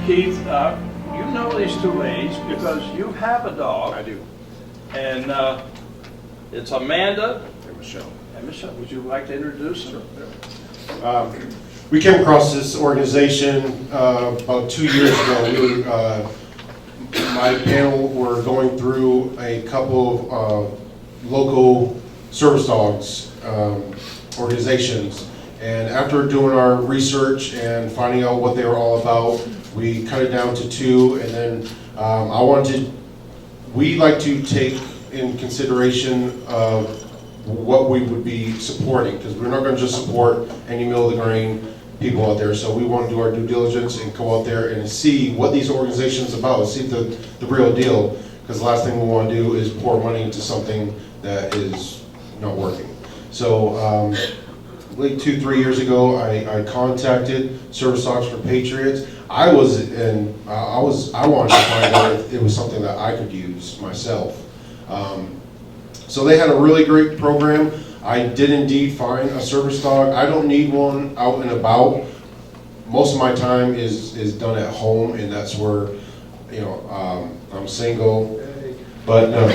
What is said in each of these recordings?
Keith, you know these two ladies because you have a dog. I do. And it's Amanda And Michelle. and Michelle. Would you like to introduce them? We came across this organization about 2 years ago. My panel were going through a couple of local service dogs organizations, and after doing our research and finding out what they were all about, we cut it down to two. And then we like to take in consideration of what we would be supporting, because we're not going to just support any middle of the grain people out there. So we want to do our due diligence and go out there and see what these organizations are about, see the real deal, because the last thing we want to do is pour money into something that is not working. So like 2-3 years ago, I contacted Service Dogs for Patriots. I wanted to find out if it was something that I could use myself. So they had a really great program. I did indeed find a service dog. I don't need one out and about. Most of my time is done at home, and that's where, I'm single, but no.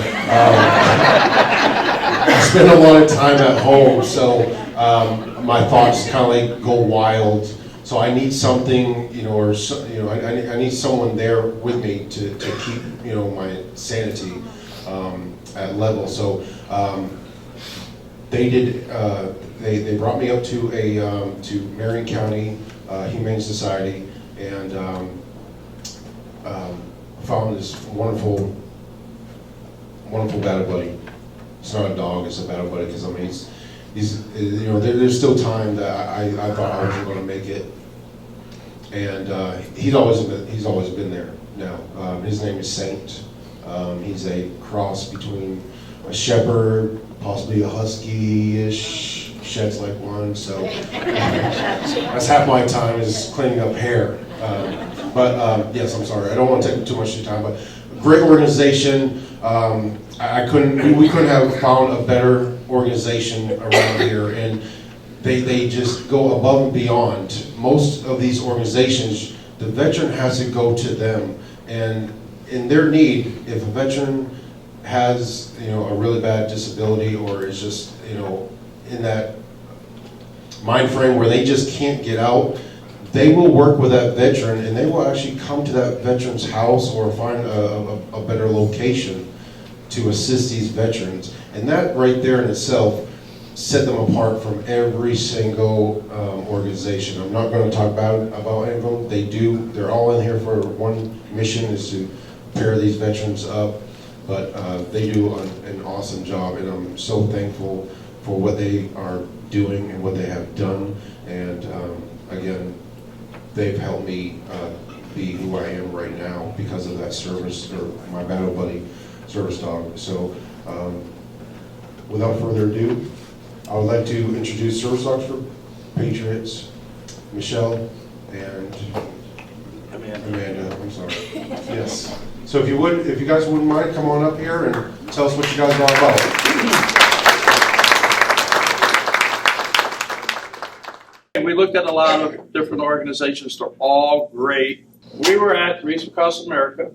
I spend a lot of time at home, so my thoughts kind of like go wild. So I need something, I need someone there with me to keep, my sanity at level. So they did. They brought me up to Marion County Humane Society, and found this wonderful battle buddy. It's not a dog; it's a battle buddy. Because there's still time that I thought I wasn't going to make it, and he's always been there. Now his name is Saint. He's a cross between a shepherd, possibly a husky-ish, sheds like one, so that's half my time is cleaning up hair. Yes, I'm sorry, I don't want to take too much of your time, but great organization. We couldn't have found a better organization around here, and they just go above and beyond. Most of these organizations, the veteran has to go to them, and in their need, if a veteran has a really bad disability, or is just in that mind frame where they just can't get out, they will work with that veteran, and they will actually come to that veteran's house or find a better location to assist these veterans. And that right there in itself set them apart from every single organization. I'm not going to talk about any of them. They're all in here for one mission, is to pair these veterans up. But they do an awesome job, and I'm so thankful for what they are doing and what they have done. And again, they've helped me be who I am right now because of that service, or my battle buddy service dog. So without further ado, I would like to introduce Service Dogs for Patriots, Michelle and Amanda. I'm sorry. Yes. So if you guys wouldn't mind, come on up here and tell us what you guys are all about. We looked at a lot of different organizations. They're all great. We were at Reach Across America.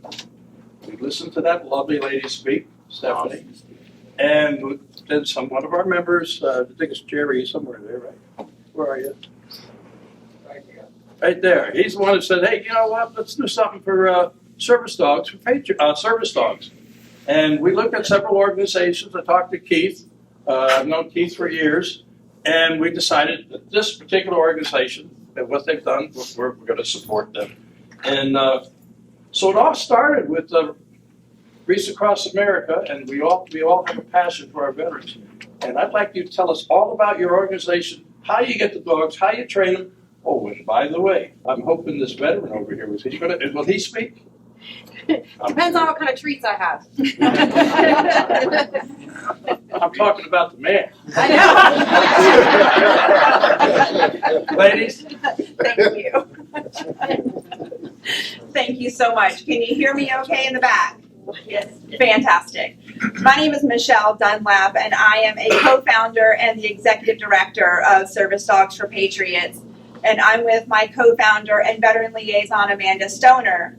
We listened to that lovely lady speak, Stephanie. And then one of our members, I think it's Jerry, somewhere there, right? Where are you? Right there. He's the one that said, hey, you know what? Let's do something for service dogs, for service dogs. And we looked at several organizations. I talked to Keith. I've known Keith for years. And we decided that this particular organization, and what they've done, we're going to support them. And so it all started with Reach Across America, and we all have a passion for our veterans. And I'd like you to tell us all about your organization, how you get the dogs, how you train them. Oh, and by the way, I'm hoping this veteran over here, will he speak? Depends on what kind of treats I have. I'm talking about the man. I know. Ladies? Thank you. Thank you so much. Can you hear me okay in the back? Yes. Fantastic. My name is Michelle Dunlap, and I am a co-founder and the executive director of Service Dogs for Patriots. And I'm with my co-founder and veteran liaison, Amanda Stoner.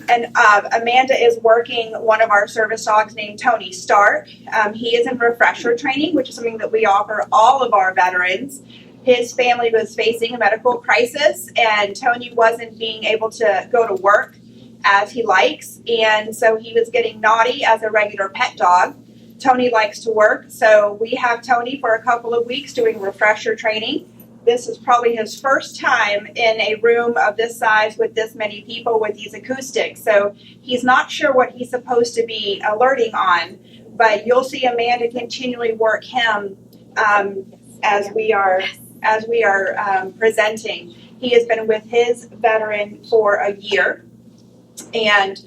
And Amanda is working one of our service dogs named Tony Stark. He is in refresher training, which is something that we offer all of our veterans. His family was facing a medical crisis, and Tony wasn't being able to go to work as he likes, and so he was getting naughty as a regular pet dog. Tony likes to work, so we have Tony for a couple of weeks doing refresher training. This is probably his first time in a room of this size with this many people with these acoustics. So he's not sure what he's supposed to be alerting on, but you'll see Amanda continually work him as we are presenting. He has been with his veteran for a year, and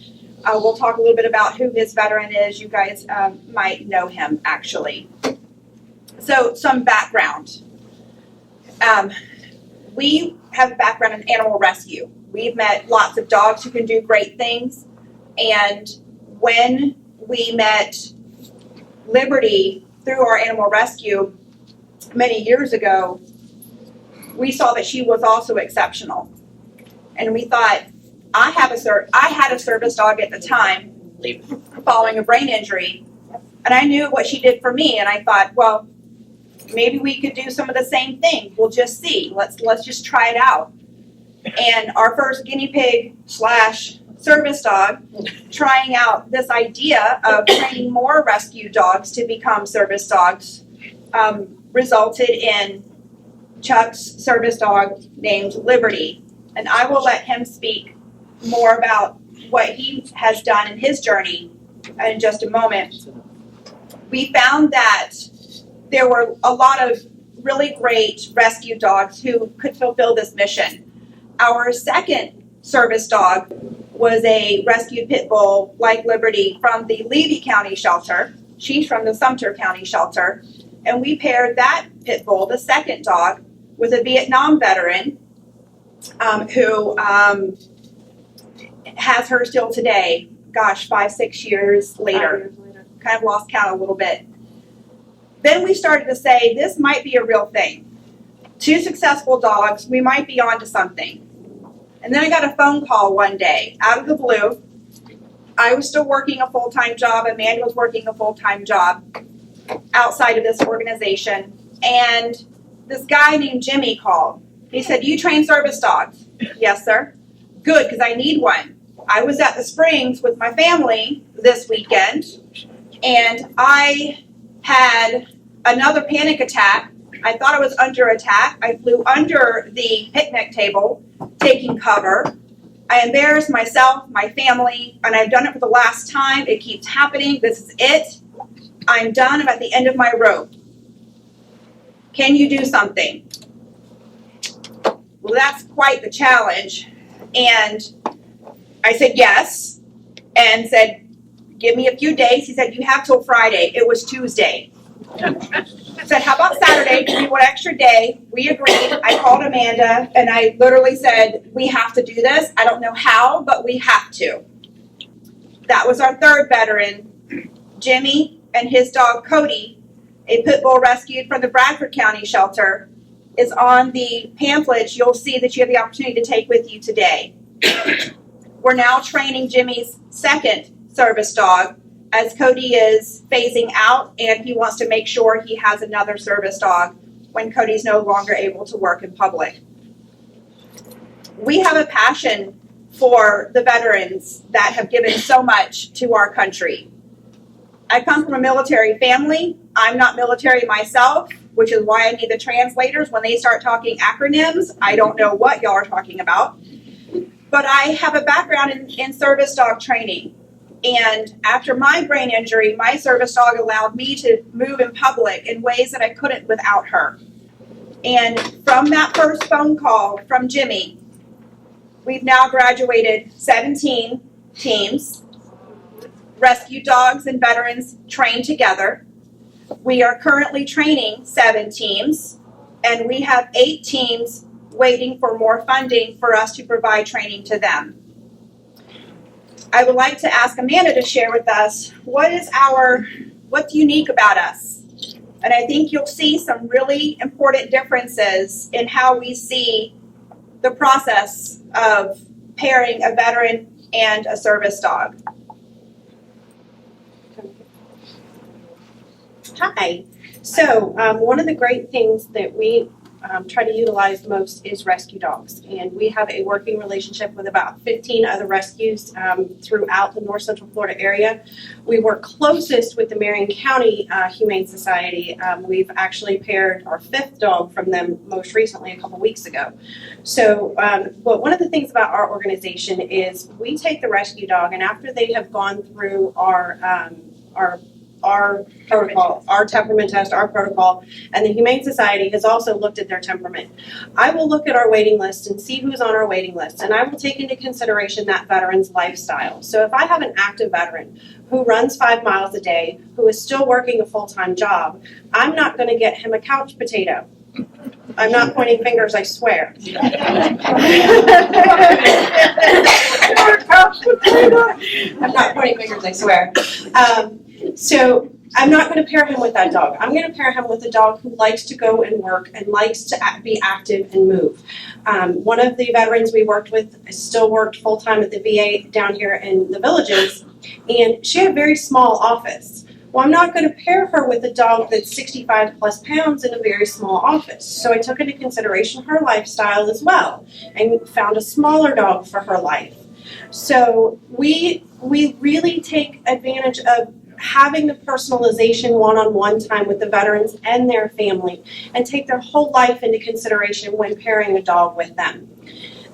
we'll talk a little bit about who his veteran is. You guys might know him actually. So some background. We have a background in animal rescue. We've met lots of dogs who can do great things. And when we met Liberty through our animal rescue many years ago, we saw that she was also exceptional. And we thought, I had a service dog at the time following a brain injury, and I knew what she did for me, and I thought, well, maybe we could do some of the same thing. We'll just see. Let's just try it out. And our first guinea pig / service dog, trying out this idea of training more rescue dogs to become service dogs, resulted in Chuck's service dog named Liberty. And I will let him speak more about what he has done in his journey in just a moment. We found that there were a lot of really great rescue dogs who could fulfill this mission. Our second service dog was a rescued pit bull like Liberty from the Levy County shelter. She's from the Sumter County shelter. And we paired that pit bull, the second dog, with a Vietnam veteran who has her still today. Gosh, 5-6 years later. Kind of lost count a little bit. Then we started to say, this might be a real thing. 2 successful dogs, we might be onto something. And then I got a phone call one day, out of the blue. I was still working a full-time job. Amanda was working a full-time job outside of this organization. And this guy named Jimmy called. He said, you train service dogs? Yes, sir. Good, because I need one. I was at the Springs with my family this weekend, and I had another panic attack. I thought I was under attack. I flew under the picnic table, taking cover. I embarrassed myself, my family, and I've done it for the last time. It keeps happening. This is it. I'm done. I'm at the end of my rope. Can you do something? Well, that's quite the challenge. And I said yes, and said, give me a few days. He said, you have till Friday. It was Tuesday. I said, how about Saturday? Give me 1 extra day. We agreed. I called Amanda, and I literally said, we have to do this. I don't know how, but we have to. That was our third veteran, Jimmy, and his dog, Cody, a pit bull rescued from the Bradford County shelter, is on the pamphlets you'll see that you have the opportunity to take with you today. We're now training Jimmy's second service dog, as Cody is phasing out, and he wants to make sure he has another service dog when Cody's no longer able to work in public. We have a passion for the veterans that have given so much to our country. I come from a military family. I'm not military myself, which is why I need the translators. When they start talking acronyms, I don't know what y'all are talking about. But I have a background in service dog training. And after my brain injury, my service dog allowed me to move in public in ways that I couldn't without her. And from that first phone call from Jimmy, we've now graduated 17 teams, rescue dogs and veterans trained together. We are currently training 7 teams, and we have 8 teams waiting for more funding for us to provide training to them. I would like to ask Amanda to share with us what's unique about us. And I think you'll see some really important differences in how we see the process of pairing a veteran and a service dog. Hi. So one of the great things that we try to utilize most is rescue dogs. And we have a working relationship with about 15 other rescues throughout the North Central Florida area. We work closest with the Marion County Humane Society. We've actually paired our 5th dog from them most recently a couple weeks ago. So but one of the things about our organization is we take the rescue dog, and after they have gone through our protocol, our temperament test, our protocol, and the Humane Society has also looked at their temperament. I will look at our waiting list and see who's on our waiting list, and I will take into consideration that veteran's lifestyle. So if I have an active veteran who runs 5 miles a day, who is still working a full-time job, I'm not going to get him a couch potato. I'm not pointing fingers, I swear. I'm not pointing fingers, I swear. So I'm not going to pair him with that dog. I'm going to pair him with a dog who likes to go and work and likes to be active and move. One of the veterans we worked with still worked full-time at the VA down here in the Villages, and she had a very small office. Well, I'm not going to pair her with a dog that's 65 plus pounds in a very small office. So I took into consideration her lifestyle as well and found a smaller dog for her life. So we really take advantage of having the personalization one-on-one time with the veterans and their family and take their whole life into consideration when pairing a dog with them.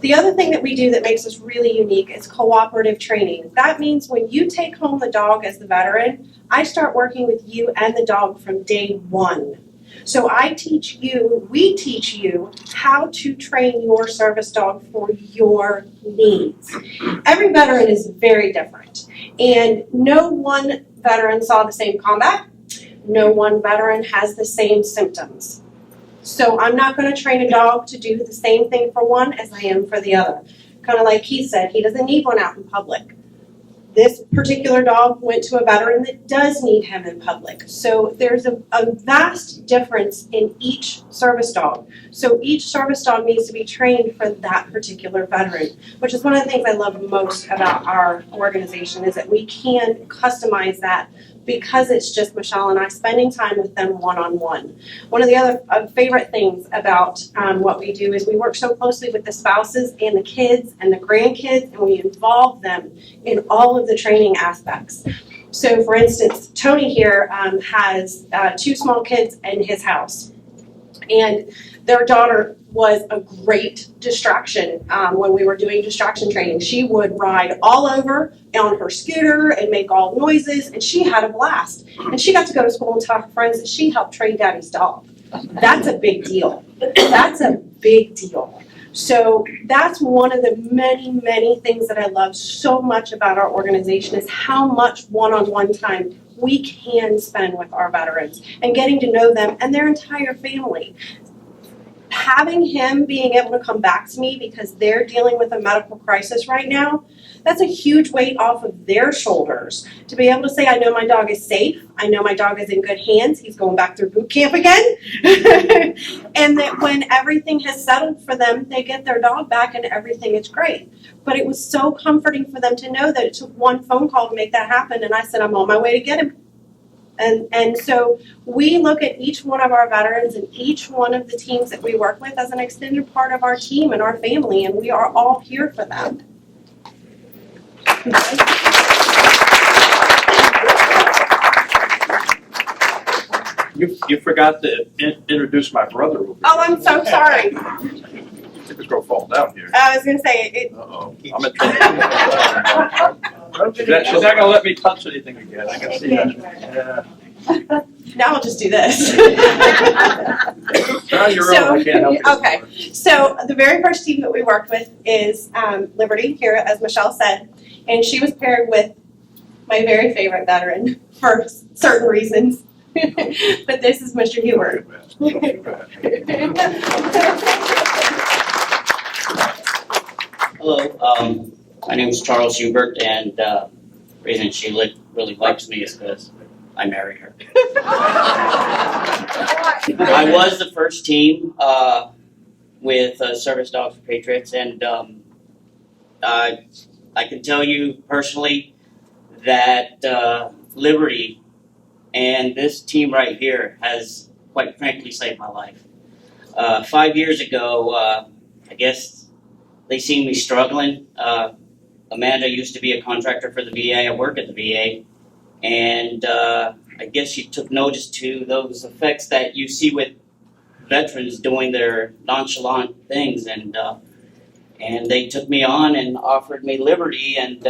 The other thing that we do that makes us really unique is cooperative training. That means when you take home the dog as the veteran, I start working with you and the dog from day one. So we teach you how to train your service dog for your needs. Every veteran is very different, and no one veteran saw the same combat. No one veteran has the same symptoms. So I'm not going to train a dog to do the same thing for one as I am for the other. Kind of like Keith said, he doesn't need one out in public. This particular dog went to a veteran that does need him in public. So there's a vast difference in each service dog. So each service dog needs to be trained for that particular veteran, which is one of the things I love most about our organization is that we can customize that because it's just Michelle and I spending time with them one-on-one. One of the other favorite things about what we do is we work so closely with the spouses and the kids and the grandkids, and we involve them in all of the training aspects. So for instance, Tony here has 2 small kids in his house, and their daughter was a great distraction when we were doing distraction training. She would ride all over on her scooter and make all noises, and she had a blast. And she got to go to school and tell her friends that she helped train Daddy's dog. That's a big deal. That's a big deal. So that's one of the many, many things that I love so much about our organization is how much one-on-one time we can spend with our veterans and getting to know them and their entire family. Having him being able to come back to me because they're dealing with a medical crisis right now, that's a huge weight off of their shoulders. To be able to say, I know my dog is safe, I know my dog is in good hands, he's going back through boot camp again, and that when everything has settled for them, they get their dog back and everything is great. But it was so comforting for them to know that it took one phone call to make that happen, and I said, I'm on my way to get him. And so we look at each one of our veterans and each one of the teams that we work with as an extended part of our team and our family, and we are all here for them. You forgot to introduce my brother. Oh, I'm so sorry. It's gonna fall down here. I was going to say it. Uh-oh. I'm in trouble. She's not gonna let me touch anything again. I can see that. Yeah. Now I'll just do this. Now you're on. I can't help it. Okay. So the very first team that we worked with is Liberty here, as Michelle said, and she was paired with my very favorite veteran for certain reasons. But this is Mr. Hubert. Hello, my name is Charles Hubert, and the reason she really likes me is because I married her. I was the first team with Service Dogs for Patriots, and I can tell you personally that Liberty and this team right here has, quite frankly, saved my life. 5 years ago, I guess they seen me struggling. Amanda used to be a contractor for the VA. I work at the VA, and I guess she took notice to those effects that you see with veterans doing their nonchalant things, and they took me on and offered me Liberty, and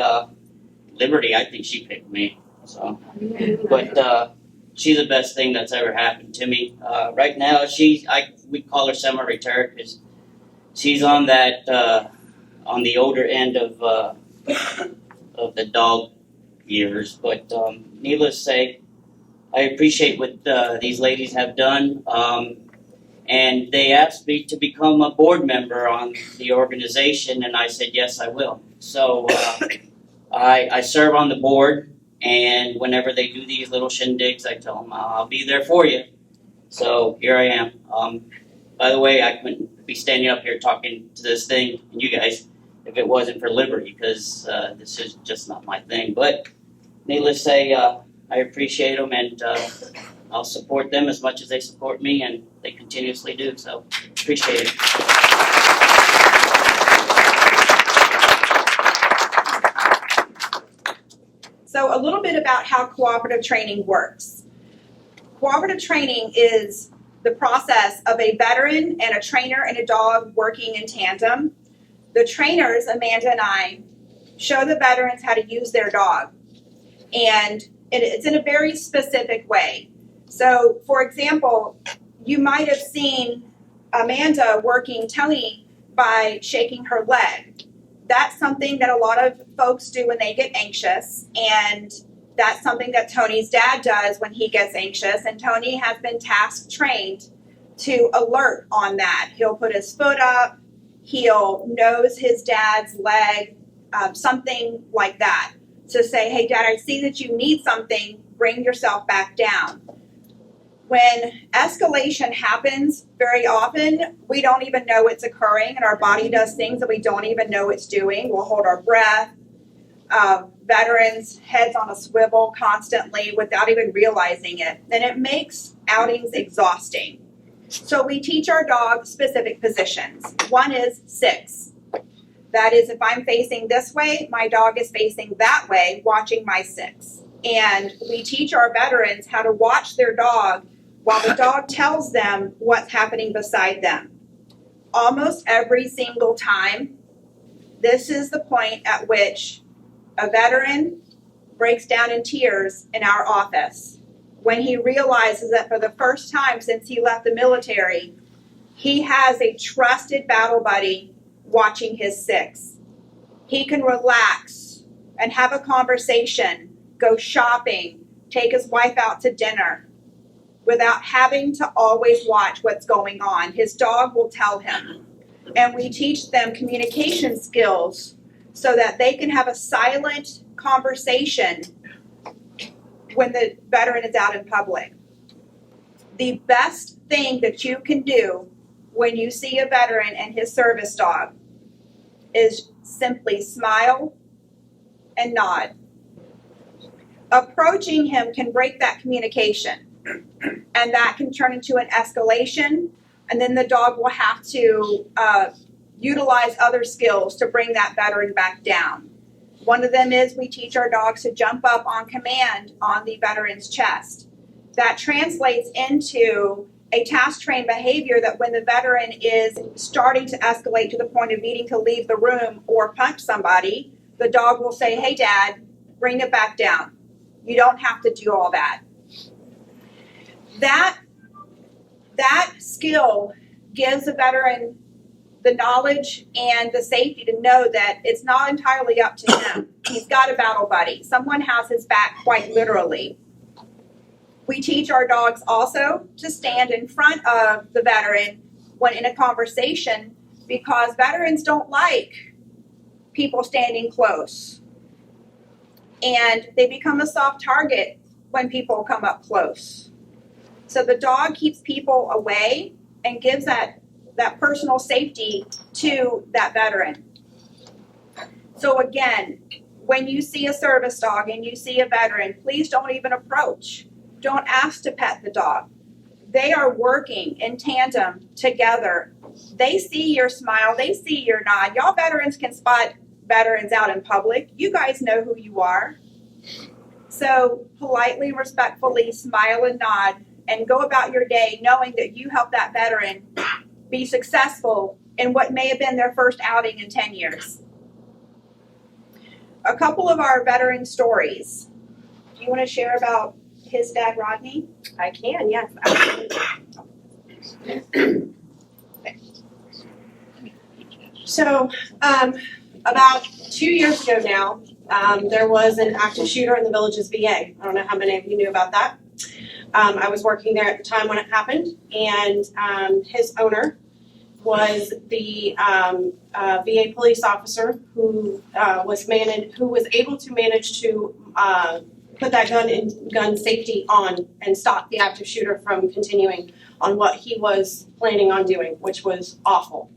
Liberty, I think she picked me. So, but she's the best thing that's ever happened to me. Right now, we call her semi-retired because she's on that on the older end of the dog years. But needless to say, I appreciate what these ladies have done. And they asked me to become a board member on the organization, and I said, yes, I will. So I serve on the board, and whenever they do these little shindigs, I tell them, I'll be there for you. So here I am. By the way, I couldn't be standing up here talking to this thing and you guys if it wasn't for Liberty, because this is just not my thing. But needless to say, I appreciate them, and I'll support them as much as they support me, and they continuously do. So appreciate it. So a little bit about how cooperative training works. Cooperative training is the process of a veteran and a trainer and a dog working in tandem. The trainers, Amanda and I, show the veterans how to use their dog. And it's in a very specific way. So, for example, you might have seen Amanda working Tony by shaking her leg. That's something that a lot of folks do when they get anxious, and that's something that Tony's dad does when he gets anxious, and Tony has been trained to alert on that. He'll put his foot up, he'll nose his dad's leg, something like that, to say, hey, Dad, I see that you need something, bring yourself back down. When escalation happens, very often, we don't even know it's occurring, and our body does things that we don't even know it's doing. We'll hold our breath. Veterans' heads on a swivel constantly without even realizing it. And it makes outings exhausting. So we teach our dog specific positions. One is 6. That is, if I'm facing this way, my dog is facing that way, watching my 6. And we teach our veterans how to watch their dog while the dog tells them what's happening beside them. Almost every single time, this is the point at which a veteran breaks down in tears in our office when he realizes that for the first time since he left the military, he has a trusted battle buddy watching his 6. He can relax and have a conversation, go shopping, take his wife out to dinner without having to always watch what's going on. His dog will tell him. And we teach them communication skills so that they can have a silent conversation when the veteran is out in public. The best thing that you can do when you see a veteran and his service dog is simply smile and nod. Approaching him can break that communication, and that can turn into an escalation, and then the dog will have to utilize other skills to bring that veteran back down. One of them is we teach our dogs to jump up on command on the veteran's chest. That translates into a task-trained behavior that when the veteran is starting to escalate to the point of needing to leave the room or punch somebody, the dog will say, hey, Dad, bring it back down. You don't have to do all that. That skill gives a veteran the knowledge and the safety to know that it's not entirely up to him. He's got a battle buddy. Someone has his back quite literally. We teach our dogs also to stand in front of the veteran when in a conversation, because veterans don't like people standing close. And they become a soft target when people come up close. So the dog keeps people away and gives that personal safety to that veteran. So again, when you see a service dog and you see a veteran, please don't even approach. Don't ask to pet the dog. They are working in tandem together. They see your smile, they see your nod. Y'all veterans can spot veterans out in public. You guys know who you are. So politely and respectfully smile and nod and go about your day knowing that you helped that veteran be successful in what may have been their first outing in 10 years. A couple of our veteran stories. Do you want to share about his dad, Rodney? I can, yes. So, about 2 years ago now, there was an active shooter in the Villages VA. I don't know how many of you knew about that. I was working there at the time when it happened, and his owner was the VA police officer who was able to manage to put that gun safety on and stop the active shooter from continuing on what he was planning on doing, which was awful,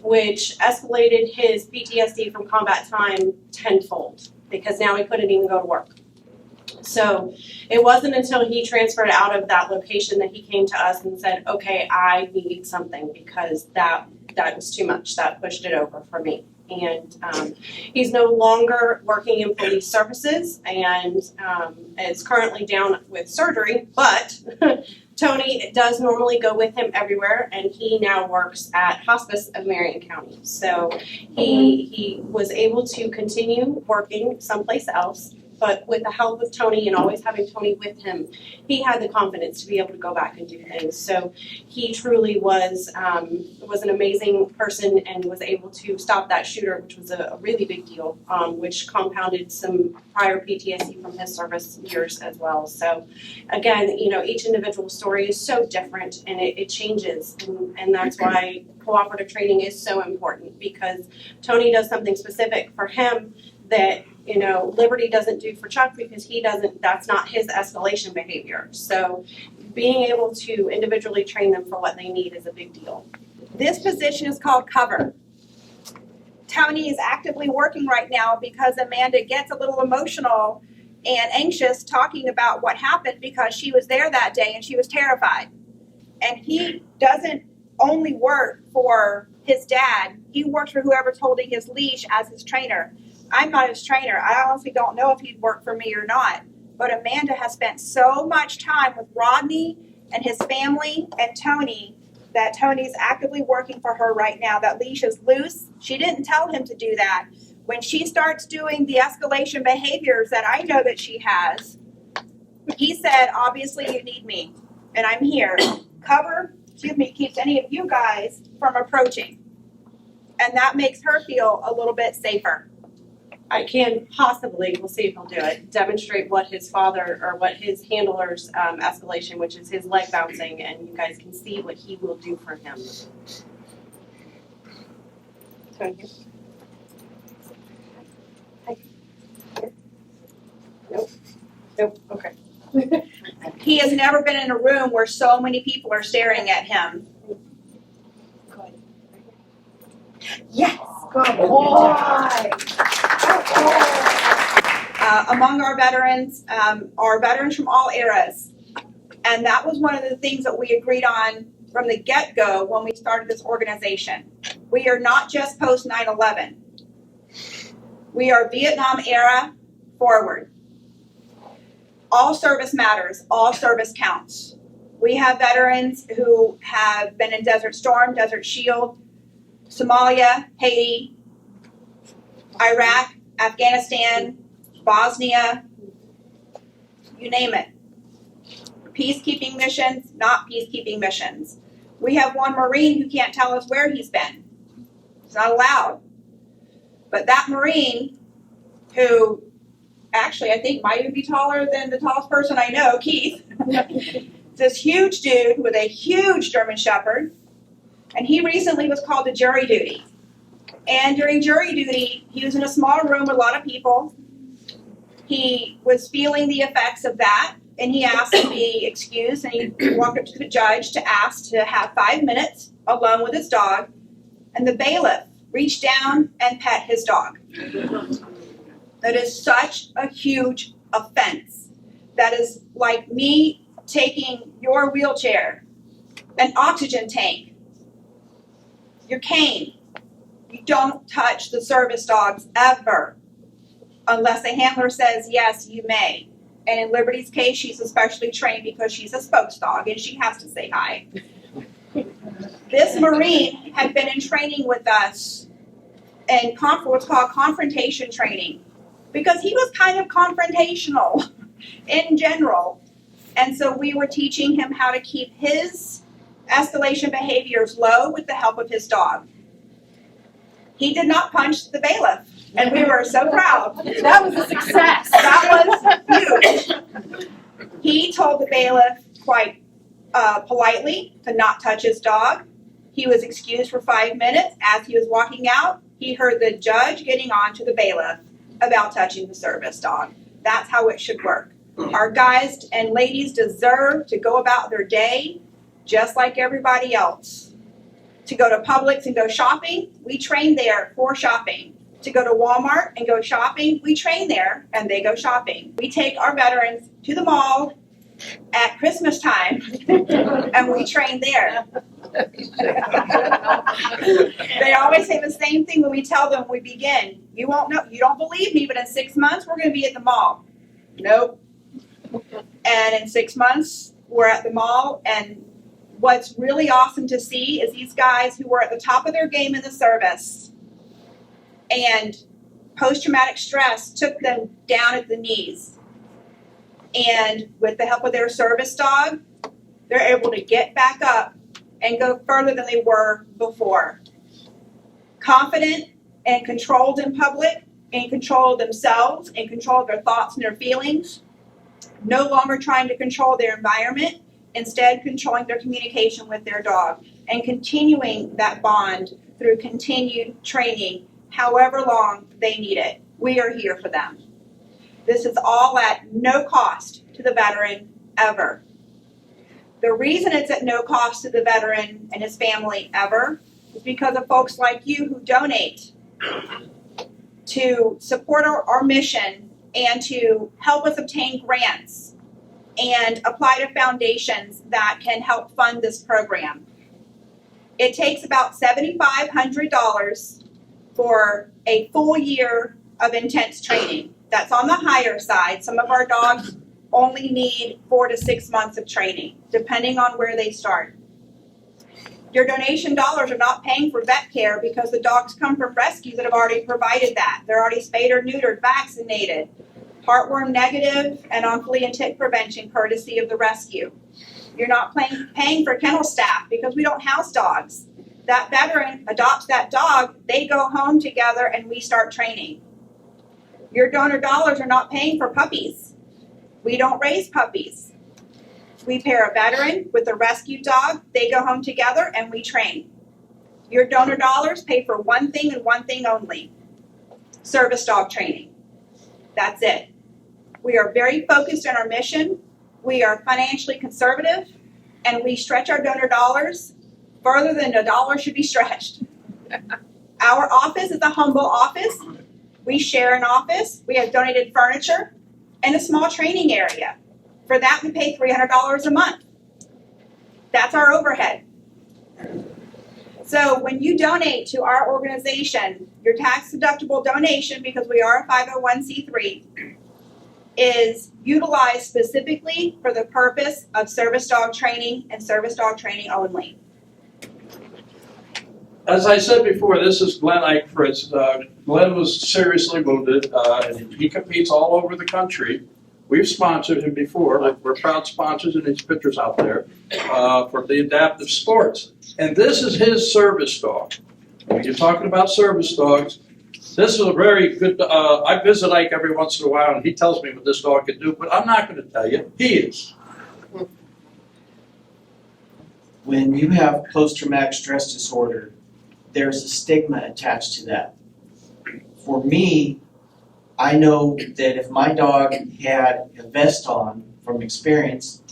which escalated his PTSD from combat time tenfold because now he couldn't even go to work. So it wasn't until he transferred out of that location that he came to us and said, okay, I need something because that was too much. That pushed it over for me. And he's no longer working in police services and is currently down with surgery, but Tony does normally go with him everywhere, and he now works at Hospice of Marion County. So he was able to continue working someplace else, but with the help of Tony and always having Tony with him, he had the confidence to be able to go back and do things. So he truly was an amazing person and was able to stop that shooter, which was a really big deal, which compounded some prior PTSD from his service years as well. So again, each individual story is so different and it changes, and that's why cooperative training is so important, because Tony does something specific for him that Liberty doesn't do for Chuck, because that's not his escalation behavior. So being able to individually train them for what they need is a big deal. This position is called cover. Tony is actively working right now because Amanda gets a little emotional and anxious talking about what happened because she was there that day and she was terrified. And he doesn't only work for his dad, he works for whoever's holding his leash as his trainer. I'm not his trainer. I honestly don't know if he'd work for me or not. But Amanda has spent so much time with Rodney and his family and Tony that Tony's actively working for her right now. That leash is loose. She didn't tell him to do that. When she starts doing the escalation behaviors that I know that she has, he said, obviously you need me, and I'm here. Cover, keeps any of you guys from approaching. And that makes her feel a little bit safer. I can possibly, we'll see if he'll do it, demonstrate what his father or what his handler's escalation, which is his leg bouncing, and you guys can see what he will do for him. Nope, okay. He has never been in a room where so many people are staring at him. Yes, good boy. Among our veterans are veterans from all eras. And that was one of the things that we agreed on from the get-go when we started this organization. We are not just post 9/11. We are Vietnam era forward. All service matters, all service counts. We have veterans who have been in Desert Storm, Desert Shield, Somalia, Haiti, Iraq, Afghanistan, Bosnia, you name it. Peacekeeping missions, not peacekeeping missions. We have one Marine who can't tell us where he's been. It's not allowed. But that Marine, who actually I think might even be taller than the tallest person I know, Keith, this huge dude with a huge German Shepherd, and he recently was called to jury duty. And during jury duty, he was in a small room with a lot of people. He was feeling the effects of that, and he asked to be excused, and he walked up to the judge to ask to have 5 minutes alone with his dog, and the bailiff reached down and pet his dog. That is such a huge offense. That is like me taking your wheelchair, an oxygen tank, your cane. You don't touch the service dogs ever, unless the handler says, yes, you may. And in Liberty's case, she's especially trained because she's a spokes dog and she has to say hi. This Marine had been in training with us in what's called confrontation training, because he was kind of confrontational in general. And so we were teaching him how to keep his escalation behaviors low with the help of his dog. He did not punch the bailiff, and we were so proud. That was a success. That was huge. He told the bailiff quite politely to not touch his dog. He was excused for 5 minutes. As he was walking out, he heard the judge getting on to the bailiff about touching the service dog. That's how it should work. Our guys and ladies deserve to go about their day just like everybody else. To go to Publix and go shopping, we train there for shopping. To go to Walmart and go shopping, we train there and they go shopping. We take our veterans to the mall at Christmas time and we train there. They always say the same thing when we tell them we begin. You won't know, you don't believe me, but in 6 months we're going to be at the mall. Nope. And in 6 months we're at the mall, and what's really awesome to see is these guys who were at the top of their game in the service, and post-traumatic stress took them down at the knees. And with the help of their service dog, they're able to get back up and go further than they were before. Confident and controlled in public, in control of themselves, in control of their thoughts and their feelings, no longer trying to control their environment, instead controlling their communication with their dog, and continuing that bond through continued training, however long they need it. We are here for them. This is all at no cost to the veteran ever. The reason it's at no cost to the veteran and his family ever is because of folks like you who donate to support our mission and to help us obtain grants and apply to foundations that can help fund this program. It takes about $7,500 for a full year of intense training. That's on the higher side. Some of our dogs only need 4 to 6 months of training, depending on where they start. Your donation dollars are not paying for vet care because the dogs come from rescues that have already provided that. They're already spayed or neutered, vaccinated, heartworm negative, and on flea and tick prevention courtesy of the rescue. You're not paying for kennel staff because we don't house dogs. That veteran adopts that dog, they go home together, and we start training. Your donor dollars are not paying for puppies. We don't raise puppies. We pair a veteran with a rescue dog, they go home together, and we train. Your donor dollars pay for one thing and one thing only: service dog training. That's it. We are very focused on our mission. We are financially conservative, and we stretch our donor dollars further than a dollar should be stretched. Our office is a humble office. We share an office. We have donated furniture and a small training area. For that, we pay $300 a month. That's our overhead. So when you donate to our organization, your tax-deductible donation, because we are a 501c3, is utilized specifically for the purpose of service dog training and service dog training only. As I said before, this is Glenn Eichfritz. Glenn was seriously wounded, and he competes all over the country. We've sponsored him before. We're proud sponsors, and his pictures out there, for the adaptive sports. And this is his service dog. When you're talking about service dogs, this is a very good, I visit Ike every once in a while, and he tells me what this dog can do, but I'm not going to tell you. He is. When you have post-traumatic stress disorder, there's a stigma attached to that. For me, I know that if my dog had a vest on from experience,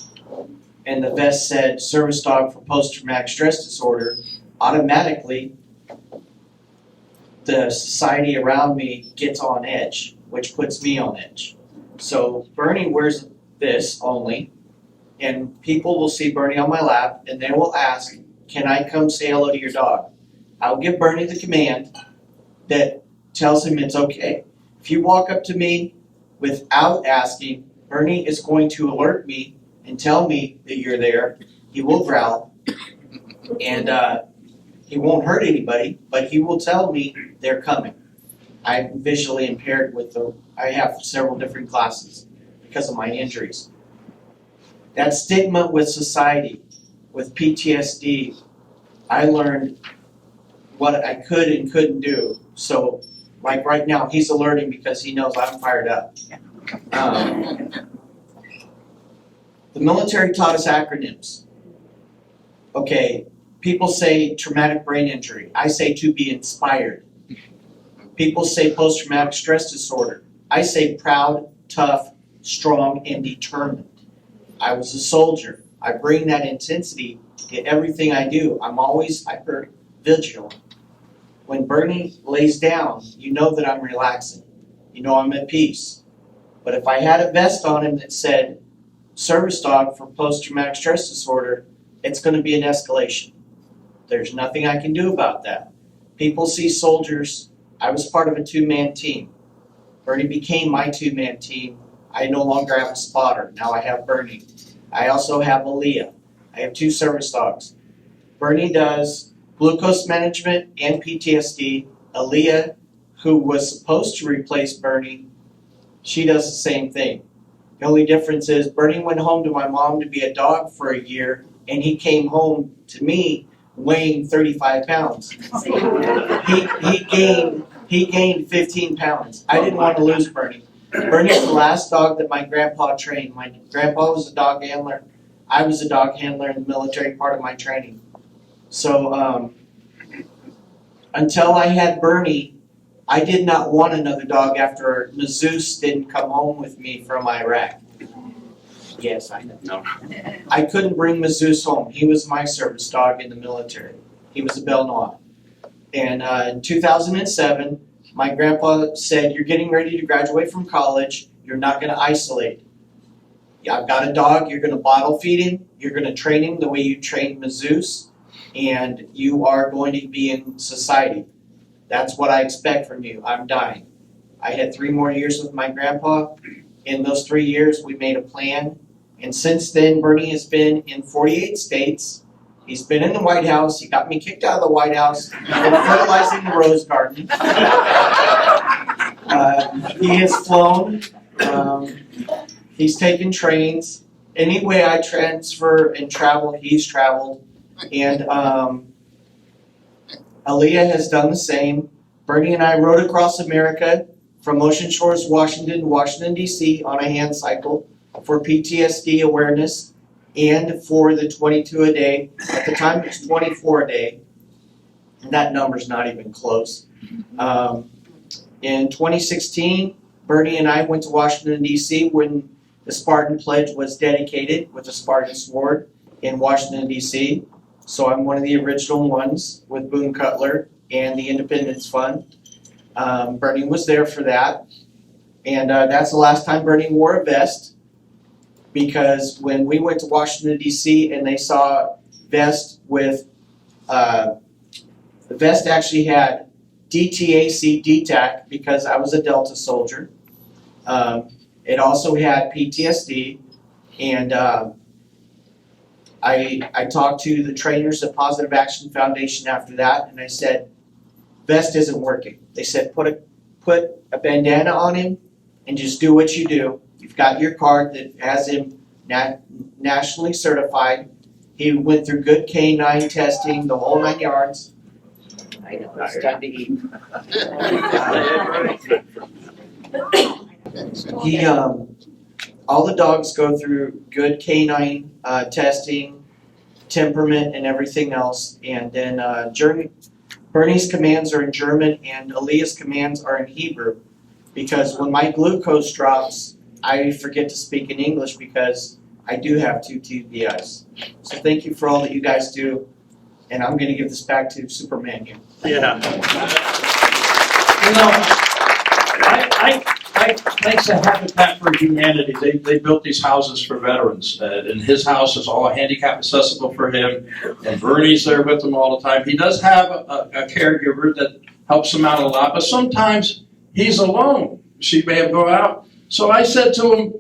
and the vest said service dog for post-traumatic stress disorder, automatically the society around me gets on edge, which puts me on edge. So Bernie wears this only, and people will see Bernie on my lap, and they will ask, can I come say hello to your dog? I'll give Bernie the command that tells him it's okay. If you walk up to me without asking, Bernie is going to alert me and tell me that you're there. He will growl, and he won't hurt anybody, but he will tell me they're coming. I'm visually impaired I have several different glasses because of my injuries. That stigma with society, with PTSD, I learned what I could and couldn't do. So, like right now, he's alerting because he knows I'm fired up. The military taught us acronyms. Okay, people say traumatic brain injury. I say to be inspired. People say post-traumatic stress disorder. I say proud, tough, strong, and determined. I was a soldier. I bring that intensity to everything I do. I'm always hyper vigilant. When Bernie lays down, you know that I'm relaxing. You know I'm at peace. But if I had a vest on him that said service dog for post-traumatic stress disorder, it's going to be an escalation. There's nothing I can do about that. People see soldiers. I was part of a two-man team. Bernie became my two-man team. I no longer have a spotter. Now I have Bernie. I also have Aaliyah. I have 2 service dogs. Bernie does glucose management and PTSD. Aaliyah, who was supposed to replace Bernie, she does the same thing. The only difference is Bernie went home to my mom to be a dog for a year, and he came home to me weighing 35 pounds. He gained 15 pounds. I didn't want to lose Bernie. Bernie's the last dog that my grandpa trained. My grandpa was a dog handler. I was a dog handler in the military, part of my training. So until I had Bernie, I did not want another dog after Mazouz didn't come home with me from Iraq. Yes, I know. No. I couldn't bring Mazouz home. He was my service dog in the military. He was a Belnois. And in 2007, my grandpa said, you're getting ready to graduate from college. You're not going to isolate. Yeah, I've got a dog. You're going to bottle feed him. You're going to train him the way you trained Mazouz. And you are going to be in society. That's what I expect from you. I'm dying. I had 3 more years with my grandpa. In those 3 years, we made a plan. And since then, Bernie has been in 48 states. He's been in the White House. He got me kicked out of the White House for fertilizing the rose garden. He has flown. He's taken trains. Any way I transfer and travel, he's traveled. And Aaliyah has done the same. Bernie and I rode across America from Ocean Shores, Washington to Washington, D.C. on a hand cycle for PTSD awareness and for the 22 a day. At the time, it was 24 a day. And that number's not even close. In 2016, Bernie and I went to Washington, D.C. when the Spartan Pledge was dedicated with the Spartan Sword in Washington, D.C. So I'm one of the original ones with Boone Cutler and the Independence Fund. Bernie was there for that. And that's the last time Bernie wore a vest, because when we went to Washington, D.C. and they saw vest with, the vest actually had DTAC DTAC because I was a Delta soldier. It also had PTSD, and I talked to the trainers at Positive Action Foundation after that, and I said, vest isn't working. They said, put a bandana on him and just do what you do. You've got your card that has him nationally certified. He went through good canine testing, the whole 9 yards. I know, it's time to eat. All the dogs go through good canine testing, temperament, and everything else. And then Bernie's commands are in German and Aaliyah's commands are in Hebrew. Because when my glucose drops, I forget to speak in English because I do have 2 TBIs. So thank you for all that you guys do, and I'm gonna give this back to Superman here. Yeah. You know, thanks to Habitat for Humanity, they built these houses for veterans. And his house is all handicap accessible for him. And Bernie's there with him all the time. He does have a caregiver that helps him out a lot, but sometimes he's alone. She may have gone out. So I said to him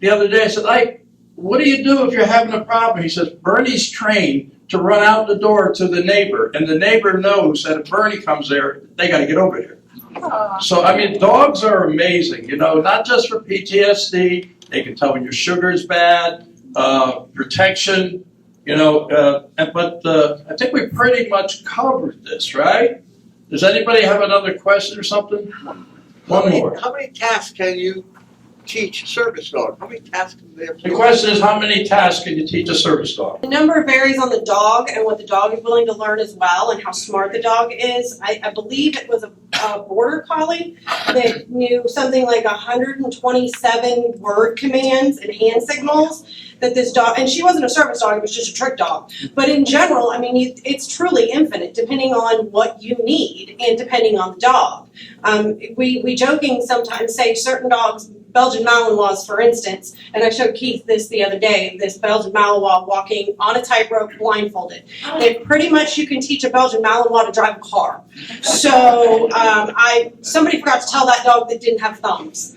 the other day, I said, Ike, what do you do if you're having a problem? He says, Bernie's trained to run out the door to the neighbor, and the neighbor knows that if Bernie comes there, they got to get over here. So, I mean, dogs are amazing, you know, not just for PTSD. They can tell when your sugar is bad, protection, you know, but I think we pretty much covered this, right? Does anybody have another question or something? One more. How many tasks can you teach a service dog? How many tasks do they have to The do? question is, how many tasks can you teach a service dog? The number varies on the dog and what the dog is willing to learn as well and how smart the dog is. I believe it was a border collie that knew something like 127 word commands and hand signals that this dog, and she wasn't a service dog, it was just a trick dog. But in general, I mean, it's truly infinite depending on what you need and depending on the dog. We joking sometimes say certain dogs, Belgian Malinois, for instance, and I showed Keith this the other day, this Belgian Malinois walking on a tightrope blindfolded. That pretty much you can teach a Belgian Malinois to drive a car. So somebody forgot to tell that dog that didn't have thumbs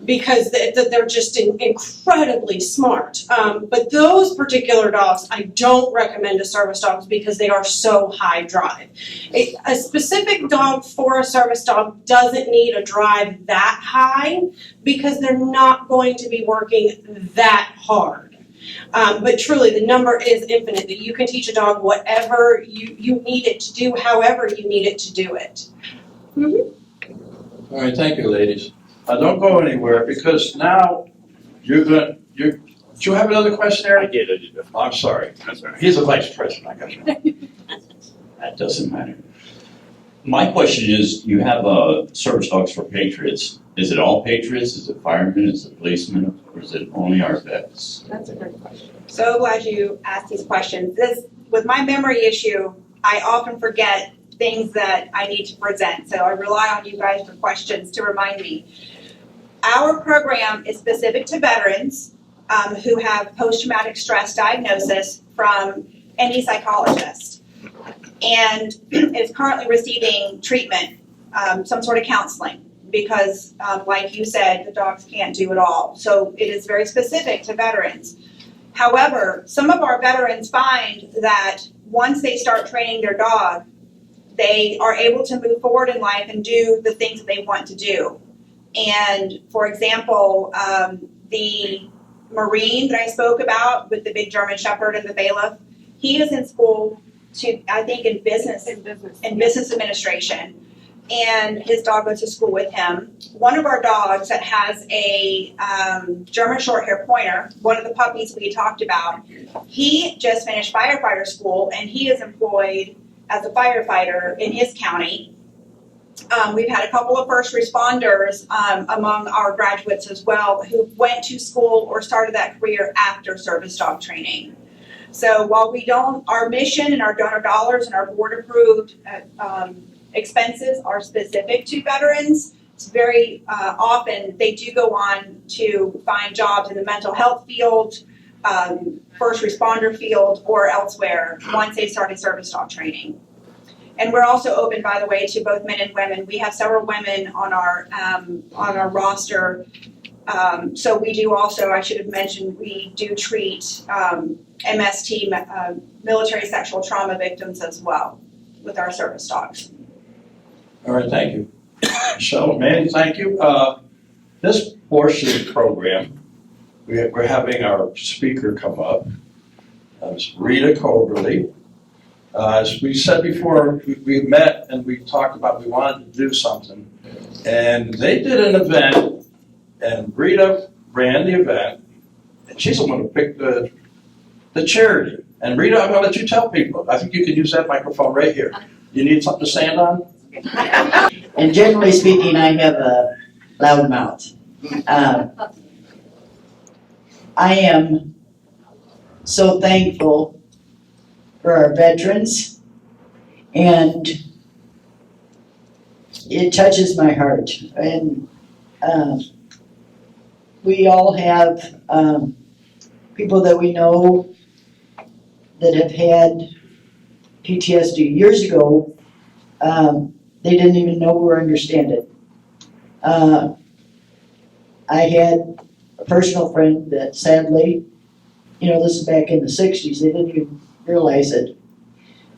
because they're just incredibly smart. But those particular dogs, I don't recommend to service dogs because they are so high drive. A specific dog for a service dog doesn't need a drive that high because they're not going to be working that hard. But truly, the number is infinite, that you can teach a dog whatever you need it to do, however you need it to do it. All right, thank you, ladies. Don't go anywhere because now do you have another question, Eric? I did. I'm sorry. That's all right. He's a vice president, I got you. That doesn't matter. My question is, you have service dogs for Patriots. Is it all Patriots? Is it firemen? Is it policemen? Or is it only our vets? That's a great question. So glad you asked these questions. With my memory issue, I often forget things that I need to present. So I rely on you guys for questions to remind me. Our program is specific to veterans who have post-traumatic stress diagnosis from any psychologist and is currently receiving treatment, some sort of counseling, because like you said, the dogs can't do it all. So it is very specific to veterans. However, some of our veterans find that once they start training their dog, they are able to move forward in life and do the things that they want to do. And for example, the Marine that I spoke about with the big German Shepherd and the bailiff, he is in school I think in business administration. And his dog goes to school with him. One of our dogs that has a German Shorthair Pointer, one of the puppies we talked about, he just finished firefighter school and he is employed as a firefighter in his county. We've had a couple of first responders among our graduates as well who went to school or started that career after service dog training. So while our mission and our donor dollars and our board approved expenses are specific to veterans, it's very often they do go on to find jobs in the mental health field, first responder field, or elsewhere once they started service dog training. And we're also open, by the way, to both men and women. We have several women on our roster. So we do also, I should have mentioned, we do treat MST, military sexual trauma victims as well with our service dogs. All right, thank you. So, Manny, thank you. This portion of the program, we're having our speaker come up. It's Rita Coberly. As we said before, we met and we talked about we wanted to do something. And they did an event, and Rita ran the event, and she's the one who picked the charity. And Rita, I'm going to let you tell people. I think you can use that microphone right here. You need something to stand on? And generally speaking, I have a loud mouth. I am so thankful for our veterans, and it touches my heart. And we all have people that we know that have had PTSD. Years ago, they didn't even know or understand it. I had a personal friend that sadly, this is back in the 60s, they didn't even realize it,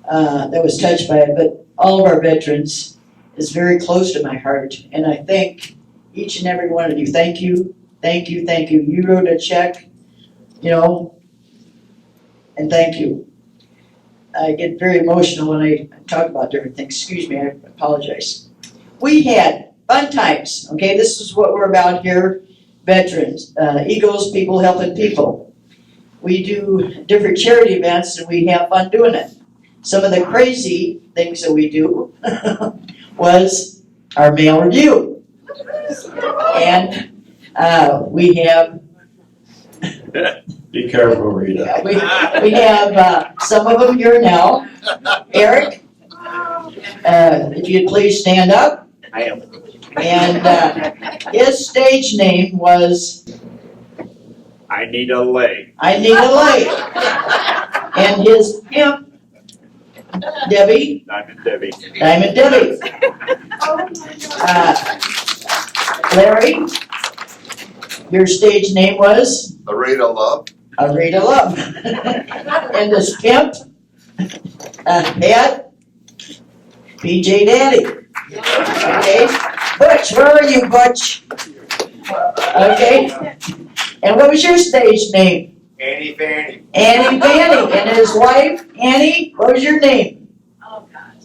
that was touched by it. But all of our veterans is very close to my heart, and I thank each and every one of you. Thank you, thank you, thank you. You wrote a check, and thank you. I get very emotional when I talk about different things. Excuse me, I apologize. We had fun times, okay? This is what we're about here. Veterans, Eagles, people helping people. We do different charity events and we have fun doing it. Some of the crazy things that we do was our mail review. And we have Be careful, Rita. we have some of them here now. Eric, if you'd please stand up. I am. And his stage name was I need a leg. I Need a Leg. And his pimp, Debbie, Diamond Debbie. Diamond Debbie. Larry, your stage name was Arita Love. Arita Love. And this pimp, Ed, PJ Daddy. Okay, Butch, where are you, Butch? Okay, and what was your stage name? Annie Fanny. Annie Fanny, and his wife, Annie, what was your name?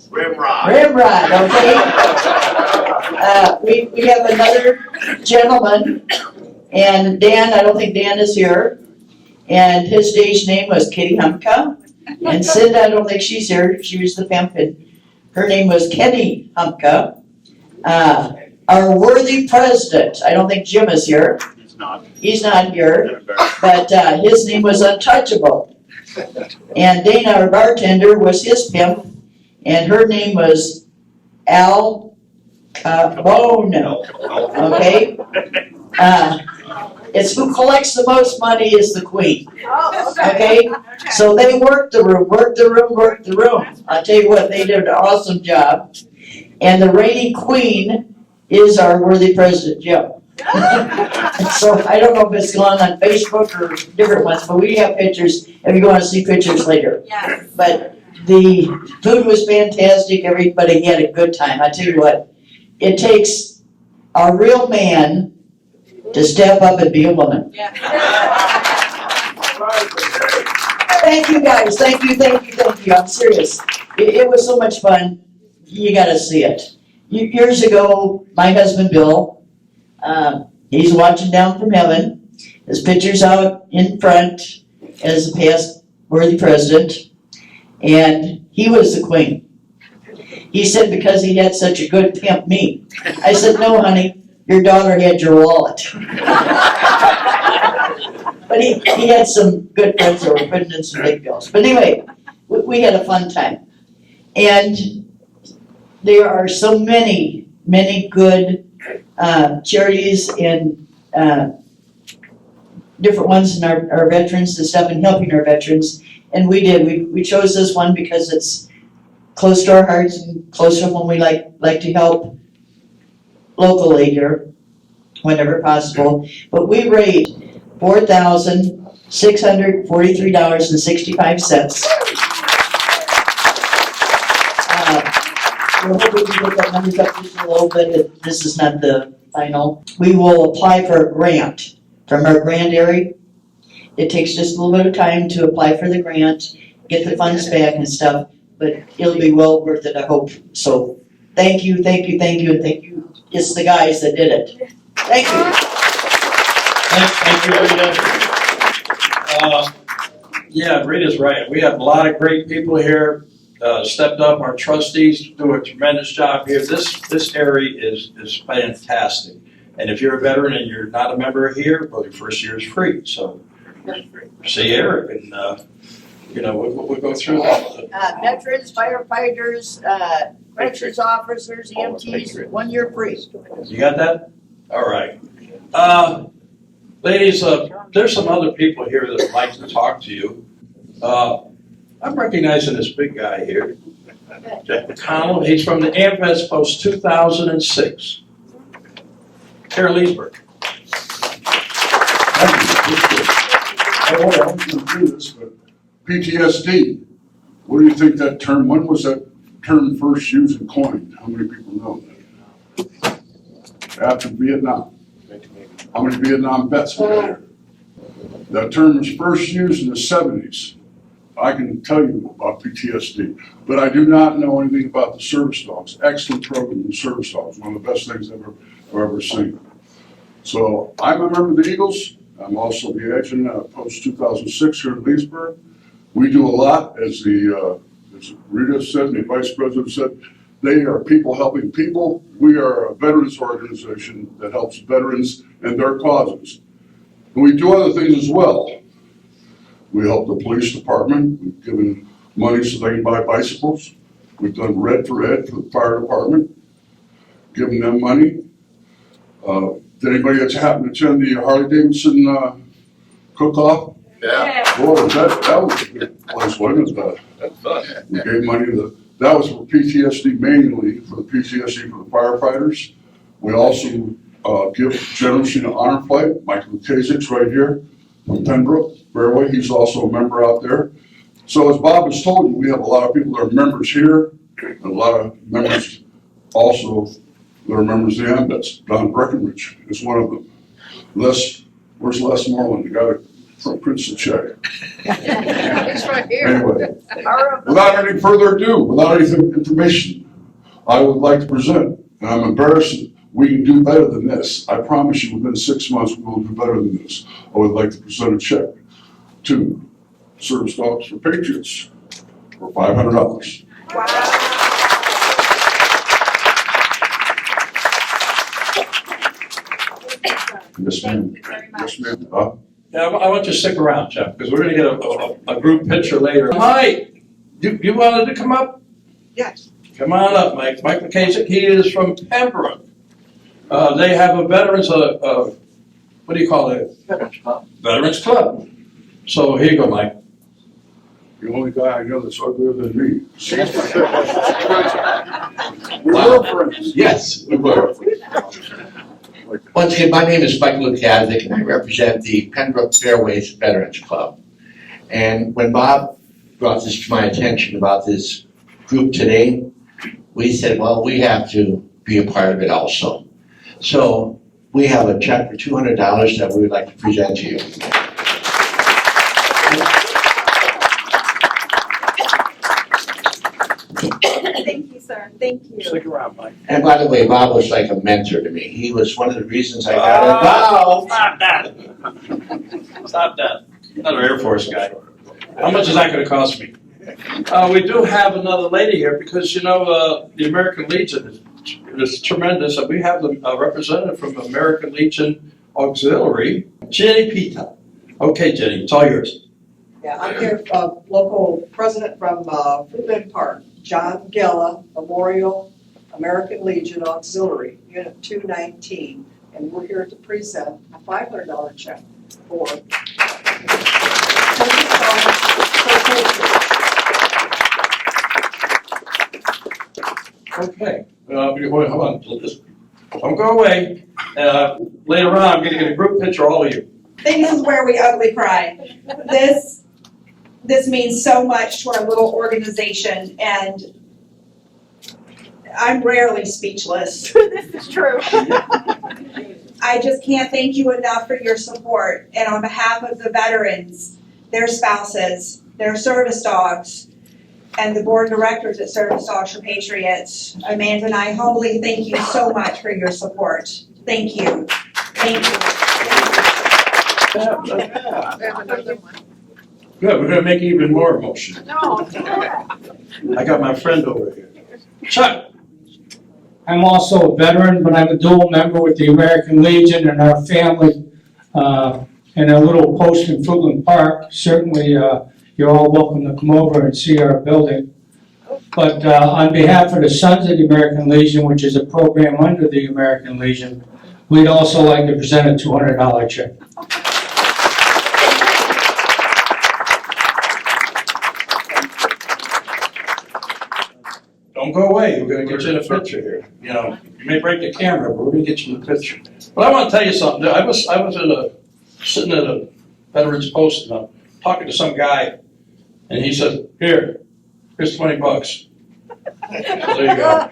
Rimrod. Rimrod, okay? We have another gentleman, and Dan, I don't think Dan is here, and his stage name was Kitty Humpka, and Cinda, I don't think she's here, she was the pimp, and her name was Kenny Humpka. Our worthy president, I don't think Jim is here. He's not here, but his name was Untouchable. And Dana, our bartender, was his pimp, and her name was Al Capone. Okay? It's who collects the most money is the queen. Okay? So they worked the room. I'll tell you what, they did an awesome job. And the reigning queen is our worthy president, Jim. So I don't know if it's gone on Facebook or different ones, but we have pictures if you want to see pictures later. Yes. But the food was fantastic. Everybody had a good time. I tell you what, it takes a real man to step up and be a woman. Yeah. Thank you guys. Thank you. I'm serious. It was so much fun. You got to see it. Years ago, my husband Bill, he's watching down from heaven. His picture's out in front as a past worthy president, and he was the queen. He said because he had such a good pimp, me. I said, no, honey, your daughter had your wallet. But he had some good friends that were putting in some big bills. But anyway, we had a fun time. And there are so many good charities and different ones in our veterans and stuff and helping our veterans. And we chose this one because it's close to our hearts and close to when we like to help locally here whenever possible. But we raised $4,643.65. We're hoping to get that numbers up just a little bit, but this is not the final. We will apply for a grant from our grant area. It takes just a little bit of time to apply for the grant, get the funds back and stuff, but it'll be well worth it, I hope. So thank you, and thank you. It's the guys that did it. Thank you. Thank you, Rita. Yeah, Rita's right. We have a lot of great people here. Stepped up. Our trustees do a tremendous job here. This area is fantastic. And if you're a veteran and you're not a member here, well, your first year is free. So see Eric, and we'll go through that. Veterans, firefighters, corrections officers, EMTs, 1 year free. You got that? All right. Ladies, there's some other people here that would like to talk to you. I'm recognizing this big guy here, Jeff McConnell. He's from the AMVETS Post 2006. Carol Leesburg. I was going to do this, but PTSD, what do you think that term, when was that term first used and coined? How many people know that? After Vietnam. How many Vietnam vets were there? That term was first used in the 70s. I can tell you about PTSD, but I do not know anything about the service dogs. Excellent program, the service dogs, one of the best things I've ever seen. So I'm a member of the Eagles. I'm also the agent post 2006 here in Leesburg. We do a lot, as Rita said, and the Vice President said, they are people helping people. We are a veterans organization that helps veterans and their causes. And we do other things as well. We help the police department. We've given money so they can buy bicycles. We've done Red for Ed for the fire department, giving them money. Did anybody that's happened to attend the Harley Davidson cook-off? Yeah. Boy, that was a good place, wasn't it? That's fun. We gave money that was for PTSD mainly, for the PTSD for the firefighters. We also give generously to Honor Flight. Michael Kazik's right here from Pembroke Fairway. He's also a member out there. So as Bob has told you, we have a lot of people that are members here, and a lot of members also that are members of the AMVETS. Don Breckenridge is one of them. Where's Les Moreland? You got it from Princeton check. It's right here. Anyway, without any further ado, without any information, I would like to present, and I'm embarrassed, we can do better than this. I promise you within 6 months we will do better than this. I would like to present a check to Service Dogs for Patriots for $500. Yes, ma'am. Yes, ma'am. Yeah, I want you to stick around, Jeff, because we're going to get a group picture later. Mike, you wanted to come up? Yes. Come on up, Mike. Mike McKasick, he is from Pembroke. They have a veterans, what do you call it? Veterans Club. Veterans Club. So here you go, Mike. The only guy I know that's uglier than me. Wow. We're friends. Yes, we were. Once again, my name is Mike Lukavic, and I represent the Pembroke Fairways Veterans Club. And when Bob brought this to my attention about this group today, we said, well, we have to be a part of it also. So we have a check for $200 that we would like to present to you. Thank you, sir. Thank you. Stick around, Mike. And by the way, Bob was like a mentor to me. He was one of the reasons I got involved. Stop that. Stop that. Another Air Force guy. How much is that going to cost me? We do have another lady here because, the American Legion is tremendous. And we have a representative from American Legion Auxiliary, Jenny Pita. Okay, Jenny, it's all yours. Yeah, I'm here, local president from Fruitland Park, John Gella Memorial American Legion Auxiliary, Unit 219, and we're here to present a $500 check for Okay. Hold on. Just don't go away. Later on, I'm going to get a group picture of all of you. This is where we ugly cry. This means so much to our little organization, and I'm rarely speechless. This is true. I just can't thank you enough for your support. And on behalf of the veterans, their spouses, their service dogs, and the board of directors at Service Dogs for Patriots, Amanda and I humbly thank you so much for your support. Thank you. Thank you. Good, we're going to make it even more emotional. I got my friend over here. Chuck. I'm also a veteran, but I'm a dual member with the American Legion, and our family and a little post in Fruitland Park. Certainly, you're all welcome to come over and see our building. But on behalf of the Sons of the American Legion, which is a program under the American Legion, we'd also like to present a $200 check. Don't go away, we're gonna get you in a picture here. You know, you may break the camera, but we're gonna get you in the picture. But I wanna tell you something, I was sitting at a Veterans Post, and I'm talking to some guy, and he said, here's $20. So there you go.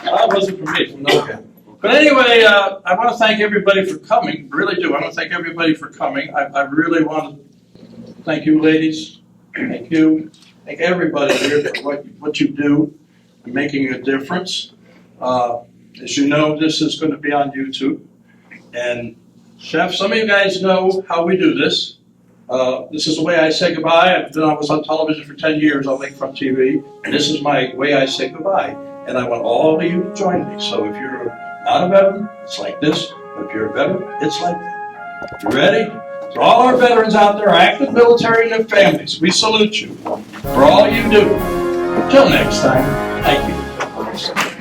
That wasn't for me, from no guy. But anyway, I want to thank everybody for coming, really do. I want to thank everybody for coming. I really want to thank you, ladies. Thank you. Thank everybody here for what you do and making a difference. As you know, this is going to be on YouTube. And Chef, some of you guys know how we do this. This is the way I say goodbye. I was on television for 10 years on Lakefront TV, and this is my way I say goodbye. And I want all of you to join me. So if you're not a veteran, it's like this. If you're a veteran, it's like that. You ready? To all our veterans out there, active military and their families, we salute you for all you do. Till next time, thank you.